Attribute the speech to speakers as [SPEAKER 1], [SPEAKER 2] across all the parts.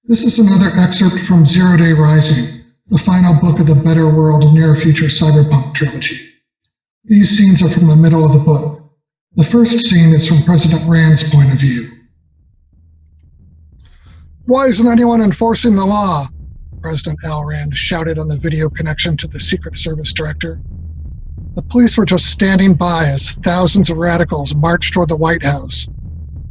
[SPEAKER 1] This is another excerpt from Zero Day Rising, the final book of the BetterWorld Near Future Cyberpunk trilogy. These scenes are from the middle of the book. The first scene is from President Rand's point of view.
[SPEAKER 2] Why isn't anyone enforcing the law? President Al Rand shouted on the video connection to the Secret Service director. The police were just standing by as thousands of radicals marched toward the White House.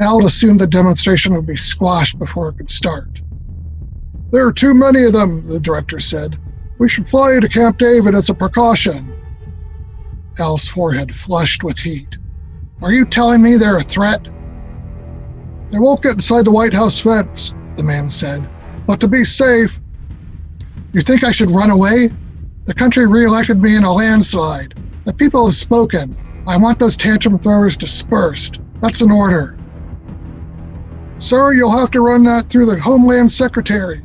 [SPEAKER 2] Al assumed the demonstration would be squashed before it could start. There are too many of them, the director said. We should fly you to Camp David as a precaution. Al's forehead flushed with heat. Are you telling me they're a threat? They won't get inside the White House fence, the man said. But to be safe, you think I should run away? The country re-elected me in a landslide. The people have spoken. I want those tantrum throwers dispersed. That's an order. Sir, you'll have to run that through the Homeland Secretary.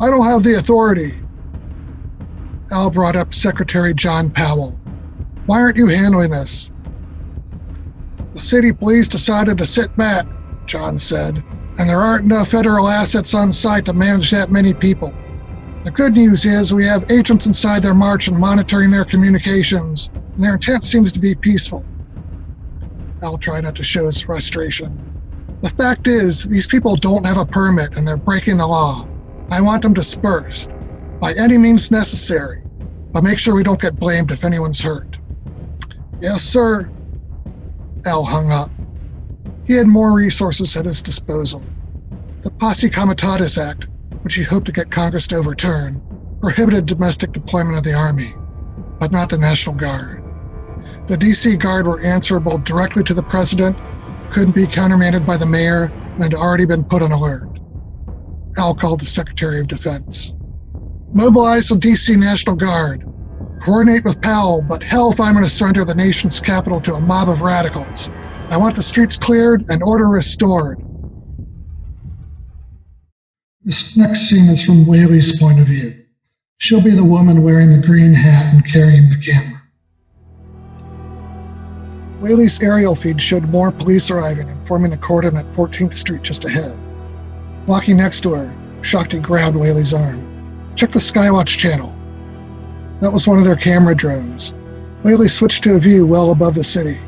[SPEAKER 2] I don't have the authority. Al brought up Secretary John Powell. Why aren't you handling this? The city police decided to sit back, John said, and there aren't enough federal assets on site to manage that many people. The good news is we have agents inside their march and monitoring their communications, and their intent seems to be peaceful. Al tried not to show his frustration. The fact is, these people don't have a permit and they're breaking the law. I want them dispersed, by any means necessary, but make sure we don't get blamed if anyone's hurt. Yes, sir. Al hung up. He had more resources at his disposal. The Posse Comitatus Act, which he hoped to get Congress to overturn, prohibited domestic deployment of the Army, but not the National Guard. The DC Guard were answerable directly to the President, couldn't be countermanded by the mayor, and had already been put on alert. Al called the Secretary of Defense. Mobilize the DC National Guard. Coordinate with Powell, but hell if I'm going to surrender the nation's capital to a mob of radicals. I want the streets cleared and order restored.
[SPEAKER 1] This next scene is from Waylee's point of view. She'll be the woman wearing the green hat and carrying the camera.
[SPEAKER 2] Waylee's aerial feed showed more police arriving and forming a cordon at 14th Street just ahead. Walking next to her, Shakti grabbed Waylee's arm. Check the Skywatch channel. That was one of their camera drones. Waylee switched to a view well above the city.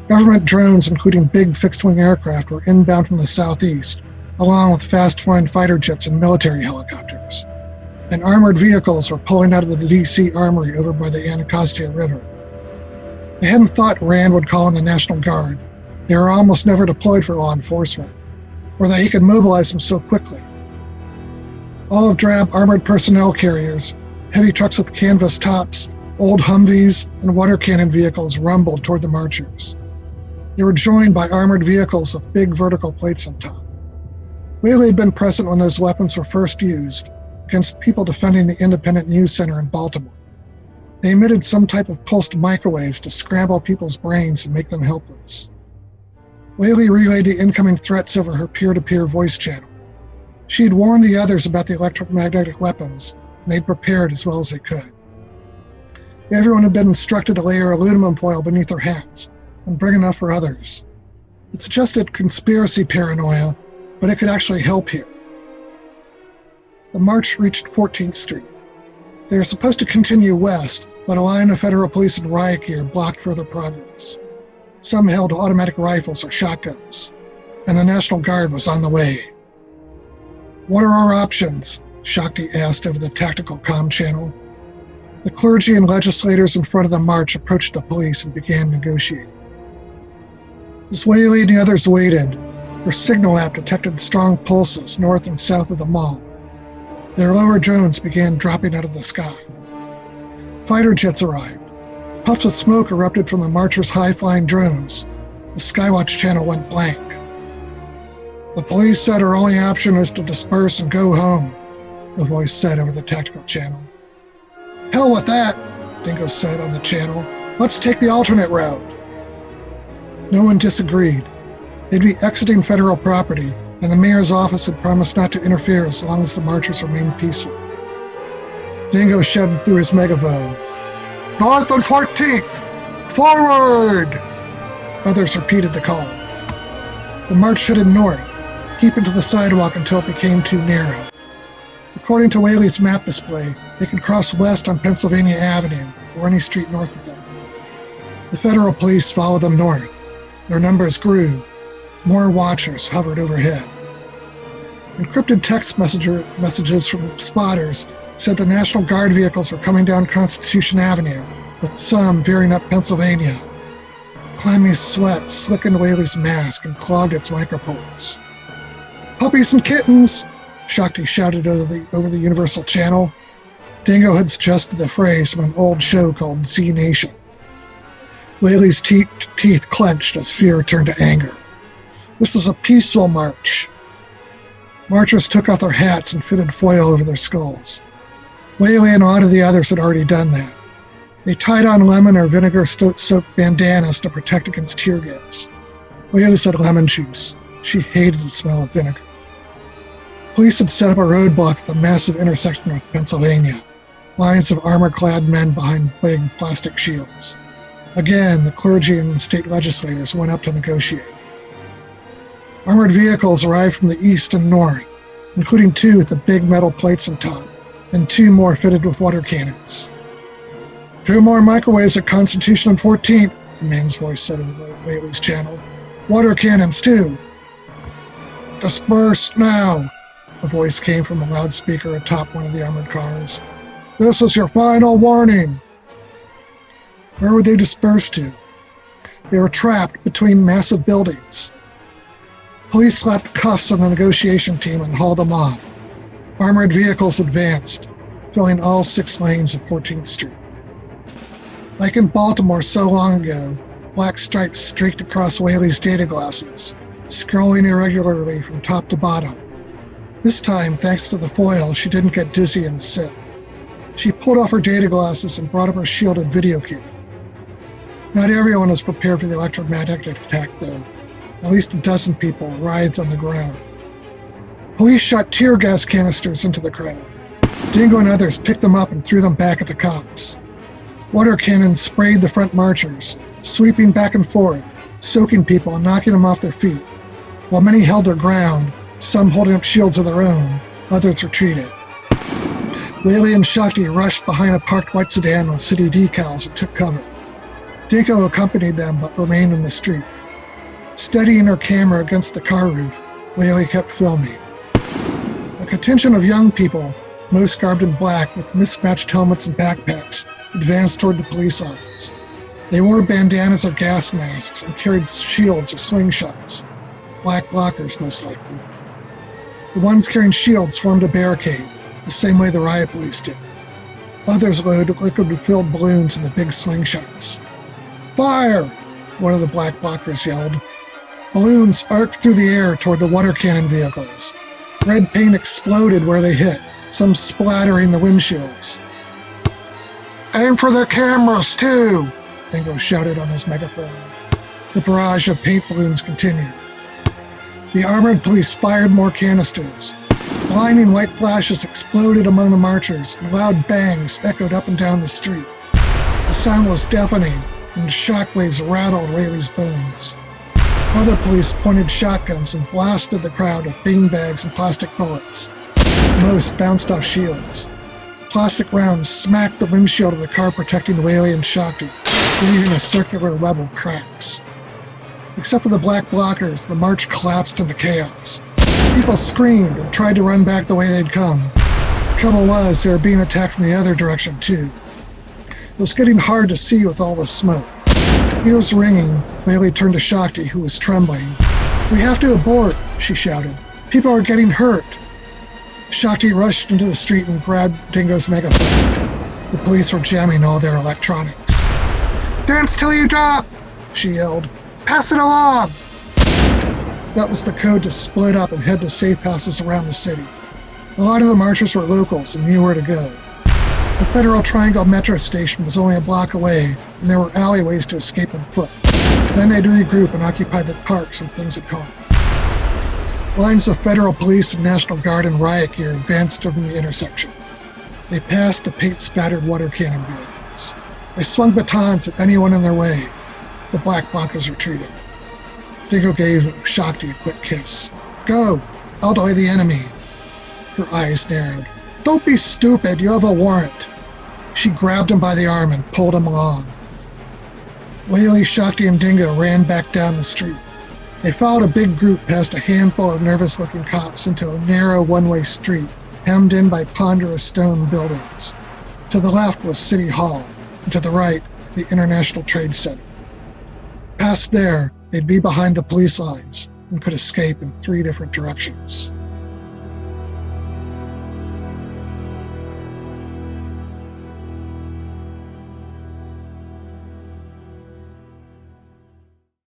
[SPEAKER 2] Government drones, including big fixed-wing aircraft, were inbound from the southeast, along with fast-flying fighter jets and military helicopters. And armored vehicles were pulling out of the DC Armory over by the Anacostia River. They hadn't thought Rand would call in the National Guard. They were almost never deployed for law enforcement, or that he could mobilize them so quickly. Olive drab armored personnel carriers, heavy trucks with canvas tops, old Humvees, and water cannon vehicles rumbled toward the marchers. They were joined by armored vehicles with big vertical plates on top. Waylee had been present when those weapons were first used, against people defending the Independent News Center in Baltimore. They emitted some type of pulsed microwaves to scramble people's brains and make them helpless. Waylee relayed the incoming threats over her peer-to-peer voice channel. She had warned the others about the electromagnetic weapons, and they'd prepared as well as they could. Everyone had been instructed to layer aluminum foil beneath their hats and bring enough for others. It suggested conspiracy paranoia, but it could actually help here. The march reached 14th Street. They were supposed to continue west, but a line of federal police in riot gear blocked further progress. Some held automatic rifles or shotguns, and the National Guard was on the way. What are our options? Shakti asked over the tactical comm channel. The clergy and legislators in front of the march approached the police and began negotiating. As Waylee and the others waited, her signal app detected strong pulses north and south of the mall. Their lower drones began dropping out of the sky. Fighter jets arrived. Puffs of smoke erupted from the marchers' high-flying drones. The Skywatch channel went blank. The police said our only option is to disperse and go home, the voice said over the tactical channel. Hell with that, Dingo said on the channel. Let's take the alternate route. No one disagreed. They'd be exiting federal property, and the mayor's office had promised not to interfere as long as the marchers remained peaceful. Dingo shouted through his megaphone, North on 14th! Forward! Others repeated the call. The march headed north. keeping to the sidewalk until it became too narrow. According to Waylee's map display, they could cross west on Pennsylvania Avenue or any street north of them. The federal police followed them north. Their numbers grew. More watchers hovered overhead. Encrypted text messages from spotters said the National Guard vehicles were coming down Constitution Avenue, with some veering up Pennsylvania. Clammy sweat slickened Waylee's mask and clogged its micropores. "Puppies and kittens!" Shakti shouted over the Universal Channel. Dingo had suggested the phrase from an old show called Z Nation. Waylee's teeth clenched as fear turned to anger. This is a peaceful march. Marchers took off their hats and fitted foil over their skulls. Waylee and a lot of the others had already done that. They tied on lemon or vinegar-soaked bandanas to protect against tear gas. Waylee said lemon juice. She hated the smell of vinegar. Police had set up a roadblock at the massive intersection with Pennsylvania. Lines of armor-clad men behind big plastic shields. Again, the clergy and state legislators went up to negotiate. Armored vehicles arrived from the east and north, including 2 with the big metal plates on top, and 2 more fitted with water cannons. 2 more microwaves at Constitution and 14th, the man's voice said in Waylee's channel. Water cannons, too. Disperse now, a voice came from a loudspeaker atop one of the armored cars. This is your final warning. Where would they disperse to? They were trapped between massive buildings. Police slapped cuffs on the negotiation team and hauled them off. Armored vehicles advanced, filling all 6 lanes of 14th Street. Like in Baltimore so long ago, black stripes streaked across Waylee's data glasses, scrolling irregularly from top to bottom. This time, thanks to the foil, she didn't get dizzy and sick. She pulled off her data glasses and brought up her shielded video camera. Not everyone was prepared for the electromagnetic attack, though. At least a dozen people writhed on the ground. Police shot tear gas canisters into the crowd. Dingo and others picked them up and threw them back at the cops. Water cannons sprayed the front marchers, sweeping back and forth, soaking people and knocking them off their feet. While many held their ground, some holding up shields of their own, others retreated. Waylee and Shakti rushed behind a parked white sedan with city decals and took cover. Dingo accompanied them but remained in the street. Steadying her camera against the car roof, Waylee kept filming. A contingent of young people, most garbed in black with mismatched helmets and backpacks, advanced toward the police lines. They wore bandanas or gas masks and carried shields or slingshots. Black blockers, most likely. The ones carrying shields formed a barricade, the same way the riot police did. Others loaded liquid-filled balloons into big slingshots. Fire! One of the black blockers yelled. Balloons arced through the air toward the water cannon vehicles. Red paint exploded where they hit, some splattering the windshields. Aim for their cameras, too! Dingo shouted on his megaphone. The barrage of paint balloons continued. The armored police fired more canisters. Blinding white flashes exploded among the marchers, and loud bangs echoed up and down the street. The sound was deafening, and shockwaves rattled Waylee's bones. Other police pointed shotguns and blasted the crowd with beanbags and plastic bullets. Most bounced off shields. Plastic rounds smacked the windshield of the car protecting Waylee and Shakti, leaving a circular web of cracks. Except for the black blockers, the march collapsed into chaos. People screamed and tried to run back the way they'd come. Trouble was, they were being attacked from the other direction, too. It was getting hard to see with all the smoke. Ears ringing, Waylee turned to Shakti, who was trembling. We have to abort, she shouted. People are getting hurt. Shakti rushed into the street and grabbed Dingo's megaphone. The police were jamming all their electronics. Dance till you drop, she yelled. Pass it along! That was the code to split up and head to safe houses around the city. A lot of the marchers were locals and knew where to go. The Federal Triangle metro station was only a block away, and there were alleyways to escape on foot. Then they'd regroup and occupy the parks when things had calmed. Lines of federal police and National Guard in riot gear advanced from the intersection. They passed the paint-spattered water cannon vehicles. They swung batons at anyone in their way. The black blockers retreated. Dingo gave Shakti a quick kiss. Go! I'll delay the enemy. Her eyes narrowed. Don't be stupid, you have a warrant. She grabbed him by the arm and pulled him along. Waylee, Shakti, and Dingo ran back down the street. They followed a big group past a handful of nervous-looking cops into a narrow one-way street, hemmed in by ponderous stone buildings. To the left was City Hall, and to the right, the International Trade Center. Past there, they'd be behind the police lines and could escape in 3 different directions.